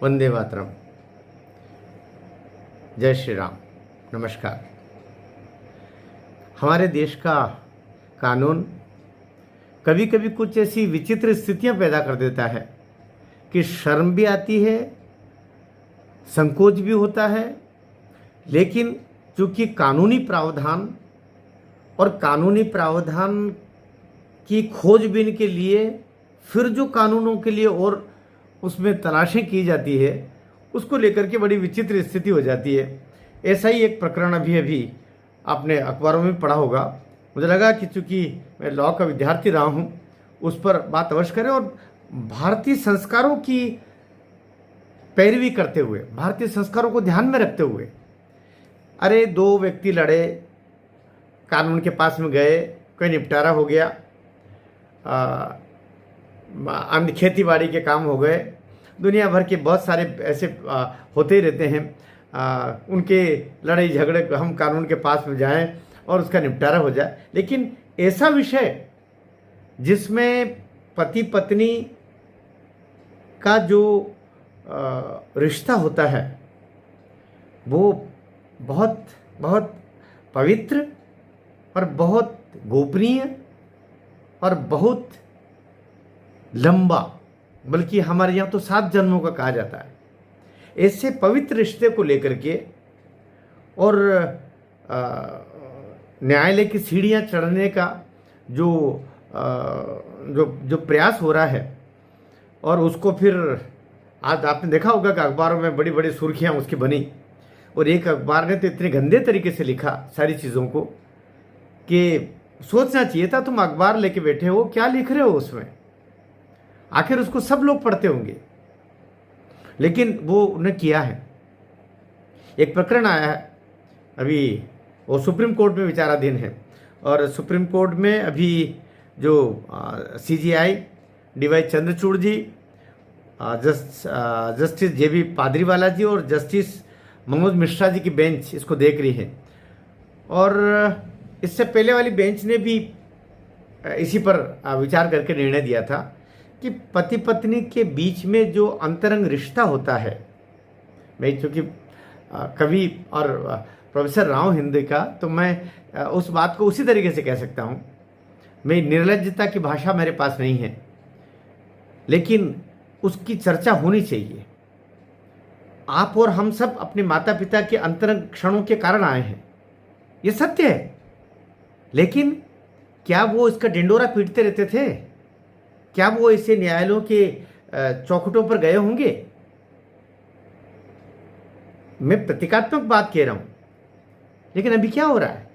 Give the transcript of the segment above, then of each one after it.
वंदे मातरम। जय श्री राम। नमस्कार। हमारे देश का कानून कभी कभी कुछ ऐसी विचित्र स्थितियां पैदा कर देता है कि शर्म भी आती है, संकोच भी होता है। लेकिन चूंकि कानूनी प्रावधान और कानूनी प्रावधान की खोजबीन के लिए फिर जो कानूनों के लिए और उसमें तलाशें की जाती है, उसको लेकर के बड़ी विचित्र स्थिति हो जाती है। ऐसा ही एक प्रकरण अभी आपने अखबारों में पढ़ा होगा। मुझे लगा कि चूंकि मैं लॉ का विद्यार्थी रहा हूँ, उस पर बात अवश्य करें और भारतीय संस्कारों की पैरवी करते हुए, भारतीय संस्कारों को ध्यान में रखते हुए। अरे दो व्यक्ति लड़े, कानून के पास में गए, कोई निपटारा हो गया, अन्य खेती बाड़ी के काम हो गए। दुनिया भर के बहुत सारे ऐसे होते ही रहते हैं। उनके लड़ाई झगड़े हम कानून के पास में जाएं और उसका निपटारा हो जाए। लेकिन ऐसा विषय जिसमें पति पत्नी का जो रिश्ता होता है वो बहुत बहुत पवित्र और बहुत गोपनीय और बहुत लंबा, बल्कि हमारे यहाँ तो 7 जन्मों का कहा जाता है, ऐसे पवित्र रिश्ते को लेकर के और न्यायालय की सीढ़ियाँ चढ़ने का जो जो प्रयास हो रहा है, और उसको फिर आज आपने देखा होगा कि अखबारों में बड़ी बड़ी सुर्खियाँ उसकी बनी। और एक अखबार ने तो इतने गंदे तरीके से लिखा सारी चीज़ों को कि सोचना चाहिए था, तुम अखबार लेके बैठे हो, क्या लिख रहे हो उसमें? आखिर उसको सब लोग पढ़ते होंगे, लेकिन वो उन्हें किया है। एक प्रकरण आया है अभी, वो सुप्रीम कोर्ट में विचाराधीन है। और सुप्रीम कोर्ट में अभी जो CJI DY चंद्रचूड़ जी, जस्टिस JB पादरीवाला जी और जस्टिस मनोज मिश्रा जी की बेंच इसको देख रही है। और इससे पहले वाली बेंच ने भी इसी पर विचार करके निर्णय दिया था कि पति पत्नी के बीच में जो अंतरंग रिश्ता होता है, मैं चूँकि कवि और प्रोफेसर रहा हूँ हिंदी का, तो मैं उस बात को उसी तरीके से कह सकता हूँ। मैं निर्लज्जता की भाषा मेरे पास नहीं है, लेकिन उसकी चर्चा होनी चाहिए। आप और हम सब अपने माता पिता के अंतरंग क्षणों के कारण आए हैं, ये सत्य है। लेकिन क्या वो इसका ढिंडोरा पीटते रहते थे? क्या वो ऐसे न्यायालयों के चौखटों पर गए होंगे? मैं प्रतीकात्मक बात कह रहा हूं। लेकिन अभी क्या हो रहा है?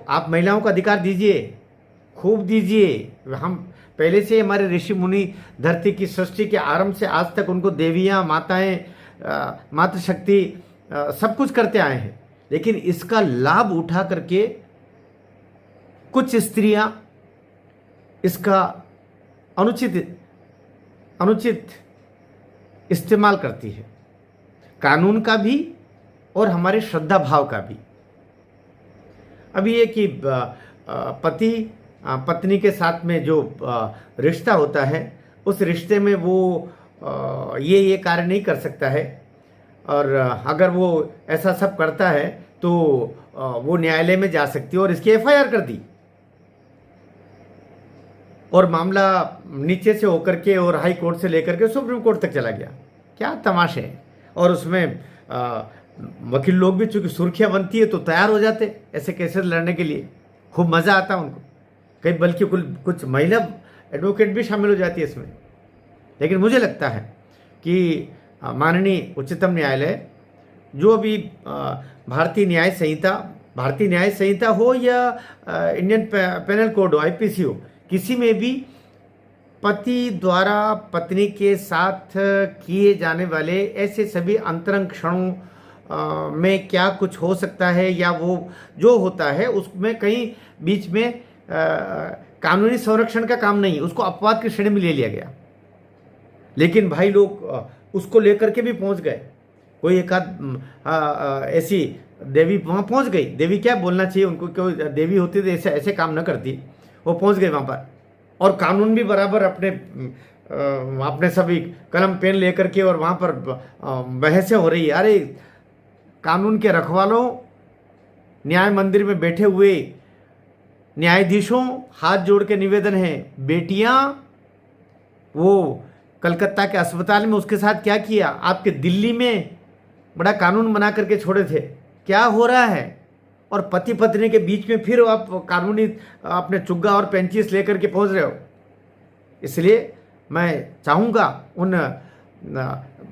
आप महिलाओं को अधिकार दीजिए, खूब दीजिए। हम पहले से हमारे ऋषि मुनि धरती की सृष्टि के आरंभ से आज तक उनको देवियां, माताएं, मातृशक्ति सब कुछ करते आए हैं। लेकिन इसका लाभ उठा करके कुछ स्त्रियां इसका अनुचित इस्तेमाल करती है, कानून का भी और हमारे श्रद्धा भाव का भी। अभी ये कि पति पत्नी के साथ में जो रिश्ता होता है, उस रिश्ते में वो ये कार्य नहीं कर सकता है। और अगर वो ऐसा सब करता है तो वो न्यायालय में जा सकती है और इसकी FIR कर दी, और मामला नीचे से होकर के और हाई कोर्ट से लेकर के सुप्रीम कोर्ट तक चला गया। क्या तमाशे हैं। और उसमें वकील लोग भी चूंकि सुर्खियां बनती है तो तैयार हो जाते ऐसे केसेस लड़ने के लिए। खूब मज़ा आता उनको, कई बल्कि कुछ महिला एडवोकेट भी शामिल हो जाती है इसमें। लेकिन मुझे लगता है कि माननीय उच्चतम न्यायालय जो अभी भारतीय न्याय संहिता हो या इंडियन पेनल कोड हो, IPC हो, किसी में भी पति द्वारा पत्नी के साथ किए जाने वाले ऐसे सभी अंतरंग क्षणों में क्या कुछ हो सकता है या वो जो होता है उसमें कहीं बीच में कानूनी संरक्षण का काम नहीं, उसको अपवाद की श्रेणी में ले लिया गया। लेकिन भाई लोग उसको लेकर के भी पहुंच गए। कोई एक आध ऐसी देवी वहाँ पहुंच गई। देवी क्या बोलना चाहिए उनको, क्यों देवी होती तो ऐसे काम न करती। वो पहुंच गए वहाँ पर, और कानून भी बराबर अपने आपने सभी कलम पेन लेकर के और वहाँ पर बहसें हो रही है। अरे कानून के रखवालों, न्याय मंदिर में बैठे हुए न्यायाधीशों, हाथ जोड़ के निवेदन है, बेटियां वो कलकत्ता के अस्पताल में उसके साथ क्या किया, आपके दिल्ली में बड़ा कानून बना करके छोड़े थे, क्या हो रहा है। और पति पत्नी के बीच में फिर आप कानूनी अपने चुग्गा और पेंचिस लेकर के पहुंच रहे हो। इसलिए मैं चाहूँगा उन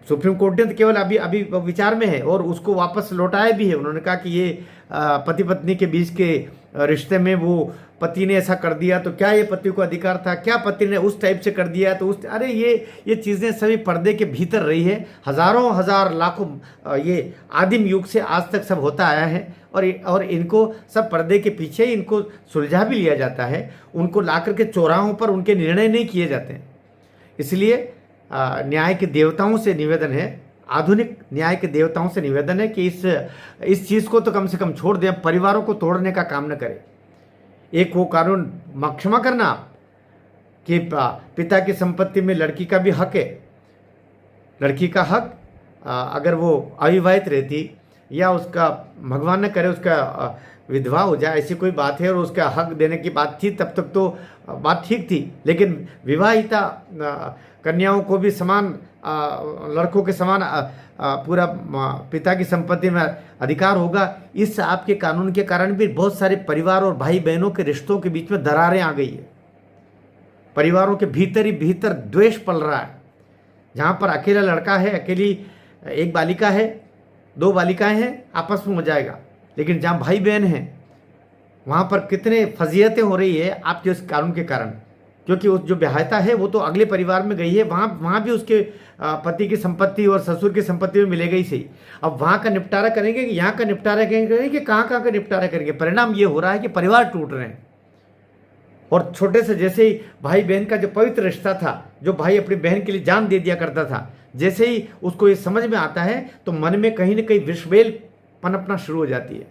सुप्रीम कोर्ट ने तो केवल अभी अभी विचार में है और उसको वापस लौटाया भी है। उन्होंने कहा कि ये पति पत्नी के बीच के रिश्ते में वो पति ने ऐसा कर दिया तो क्या ये पति को अधिकार था, क्या पति ने उस टाइप से कर दिया तो उस, अरे ये चीज़ें सभी पर्दे के भीतर रही है। हज़ारों हजार लाखों ये आदिम युग से आज तक सब होता आया है और इनको सब पर्दे के पीछे इनको सुलझा भी लिया जाता है। उनको ला करके चौराहों पर उनके निर्णय नहीं किए जाते हैं। इसलिए न्याय के देवताओं से निवेदन है, आधुनिक न्याय के देवताओं से निवेदन है कि इस चीज़ को तो कम से कम छोड़ दें, परिवारों को तोड़ने का काम न करें। एक वो कानून, क्षमा करना, कि पिता की संपत्ति में लड़की का भी हक है। लड़की का हक अगर वो अविवाहित रहती या उसका भगवान न करे उसका विधवा हो जाए, ऐसी कोई बात है और उसका हक देने की बात थी, तब तक तो बात ठीक थी। लेकिन विवाहिता कन्याओं को भी समान, लड़कों के समान पूरा पिता की संपत्ति में अधिकार होगा। इस आपके कानून के कारण भी बहुत सारे परिवार और भाई बहनों के रिश्तों के बीच में दरारें आ गई है। परिवारों के भीतर ही भीतर द्वेष पल रहा है। जहाँ पर अकेला लड़का है, अकेली एक बालिका है, दो बालिकाएं हैं, आपस में हो जाएगा। लेकिन जहाँ भाई बहन हैं वहाँ पर कितने फजीयतें हो रही है आपके उस कानून के कारण। क्योंकि उस जो विवाहिता है वो तो अगले परिवार में गई है, वहाँ भी उसके पति की संपत्ति और ससुर की संपत्ति में मिलेगा ही सही। अब वहाँ का निपटारा करेंगे कि यहाँ का निपटारा करेंगे कि कहाँ का निपटारा करेंगे। परिणाम ये हो रहा है कि परिवार टूट रहे हैं। और छोटे से जैसे ही भाई बहन का जो पवित्र रिश्ता था, जो भाई अपनी बहन के लिए जान दे दिया करता था, जैसे ही उसको ये समझ में आता है तो मन में कहीं ना कहीं विषबेल पनपना शुरू हो जाती है।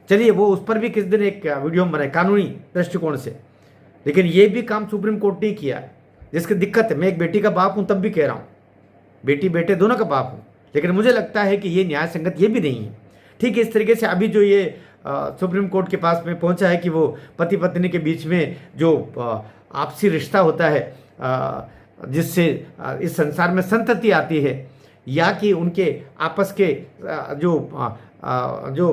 चलिए वो उस पर भी किस दिन एक वीडियो में बनाए कानूनी दृष्टिकोण से। लेकिन ये भी काम सुप्रीम कोर्ट ने किया है, जिसकी दिक्कत है। मैं एक बेटी का बाप हूँ, तब भी कह रहा हूँ, बेटी बेटे दोनों का बाप हूँ। लेकिन मुझे लगता है कि ये न्याय संगत ये भी नहीं है। ठीक है, इस तरीके से अभी जो ये सुप्रीम कोर्ट के पास में पहुंचा है कि वो पति पत्नी के बीच में जो आपसी रिश्ता होता है, जिससे इस संसार में संतति आती है, या कि उनके आपस के जो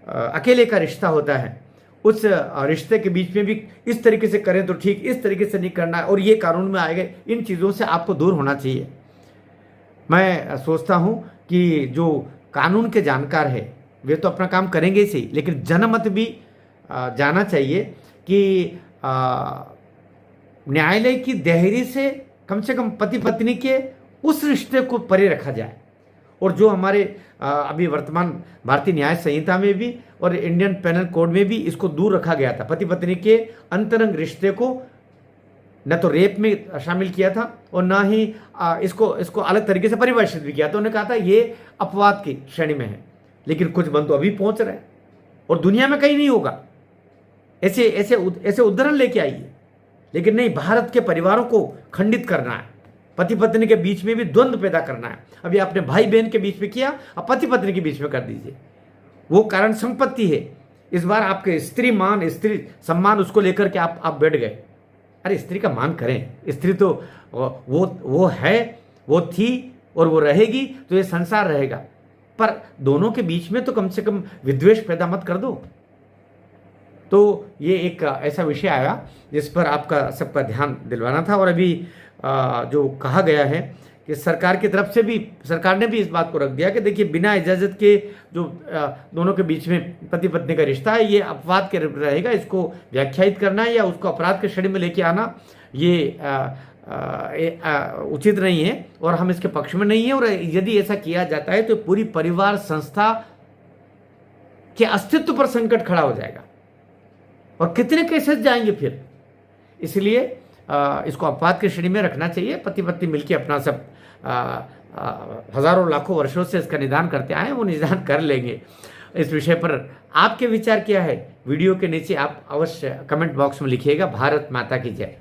अकेले का रिश्ता होता है, उस रिश्ते के बीच में भी इस तरीके से करें तो ठीक, इस तरीके से नहीं करना है और ये कानून में आएगा। इन चीज़ों से आपको दूर होना चाहिए। मैं सोचता हूँ कि जो कानून के जानकार है वे तो अपना काम करेंगे ही सही, लेकिन जनमत भी जाना चाहिए कि न्यायालय की देहरी से कम पति पत्नी के उस रिश्ते को परे रखा जाए। और जो हमारे अभी वर्तमान भारतीय न्याय संहिता में भी और इंडियन पेनल कोड में भी इसको दूर रखा गया था। पति पत्नी के अंतरंग रिश्ते को न तो रेप में शामिल किया था और न ही इसको अलग तरीके से परिभाषित भी किया था। उन्होंने कहा था ये अपवाद की श्रेणी में है। लेकिन कुछ बंद तो अभी पहुंच रहे हैं और दुनिया में कहीं नहीं होगा। ऐसे उदाहरण लेके आइए। लेकिन नहीं, भारत के परिवारों को खंडित करना है, पति पत्नी के बीच में भी द्वंद्व पैदा करना है। अभी आपने भाई बहन के बीच में किया, अब पति पत्नी के बीच में कर दीजिए। वो कारण संपत्ति है। इस बार आपके स्त्री मान, स्त्री सम्मान, उसको लेकर के आप बैठ गए। अरे स्त्री का मान करें। स्त्री तो वो है, वो थी और वो रहेगी, तो ये संसार रहेगा। पर दोनों के बीच में तो कम से कम विद्वेष पैदा मत कर दो। तो ये एक ऐसा विषय आया जिस पर आपका सबका ध्यान दिलवाना था। और अभी जो कहा गया है कि सरकार की तरफ से भी, सरकार ने भी इस बात को रख दिया कि देखिए बिना इजाज़त के जो दोनों के बीच में पति पत्नी का रिश्ता है ये अपवाद के रहेगा। इसको व्याख्यायित करना या उसको अपराध के श्रेणी में लेके आना ये उचित नहीं है और हम इसके पक्ष में नहीं है। और यदि ऐसा किया जाता है तो पूरी परिवार संस्था के अस्तित्व पर संकट खड़ा हो जाएगा और कितने केसेस जाएंगे फिर। इसलिए इसको अपवाद की श्रेणी में रखना चाहिए। पति पत्नी मिलकर अपना सब हजारों लाखों वर्षों से इसका निदान करते आए, वो निदान कर लेंगे। इस विषय पर आपके विचार क्या है, वीडियो के नीचे आप अवश्य कमेंट बॉक्स में लिखिएगा। भारत माता की जय।